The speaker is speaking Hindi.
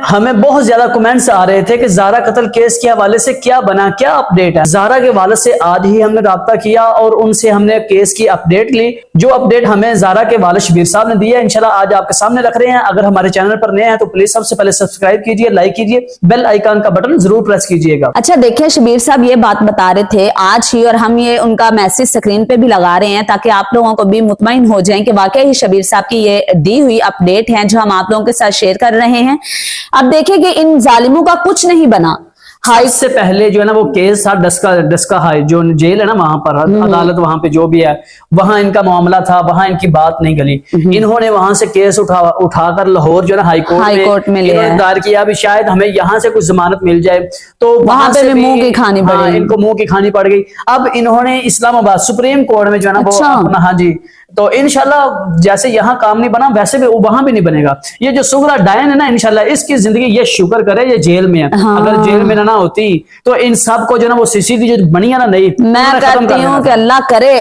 हमें बहुत ज्यादा कमेंट्स आ रहे थे कि ज़ारा कत्ल केस के हवाले से क्या बना, क्या अपडेट है। ज़ारा के वालिद से आज ही हमने राब्ता किया और उनसे हमने केस की अपडेट ली। जो अपडेट हमें ज़ारा के वालिद शबीर साहब ने दी है, इंशाल्लाह आज आपके सामने रख रहे हैं। अगर हमारे चैनल पर नए हैं तो प्लीज सबसे पहले सब्सक्राइब कीजिए, लाइक कीजिए, बेल आइकन का बटन जरूर प्रेस कीजिएगा। अच्छा देखिए, शबीर साहब ये बात बता रहे थे आज ही, और हम ये उनका मैसेज स्क्रीन पे भी लगा रहे हैं ताकि आप लोगों को भी मुतमईन हो जाएं कि वाकई ही शबीर साहब की ये दी हुई अपडेट है जो हम आप लोगों के साथ शेयर कर रहे हैं। अब देखिए कि इन जालिमों का कुछ नहीं बना। सबसे पहले जो है ना वो केस था डस्का हाई जो जेल है ना, वहां पर अदालत, वहां पे जो भी है वहां इनका मामला था, वहां इनकी बात नहीं गली। इन्होंने वहां से केस उठाकर लाहौर जो है ना हाई कोर्ट में दायर किया। अभी शायद हमें यहाँ से कुछ जमानत मिल जाए, तो वहां पे भी मुंह की खानी पड़ी, इनको मुंह की खानी पड़ गई। अब इन्होंने इस्लामाबाद सुप्रीम कोर्ट में जो है ना वो अपना, हाँ जी, तो इंशाल्लाह जैसे यहाँ काम नहीं बना वैसे भी वहां भी नहीं बनेगा। ये जो सुगरा डायन है ना, इंशाल्लाह इसकी जिंदगी ये शुक्र करे ये जेल में है। हाँ। अगर जेल में ना होती तो इन सब को जो ना वो सीसीडी जो बनी है ना, नहीं, मैं कहती हूँ कि अल्लाह करे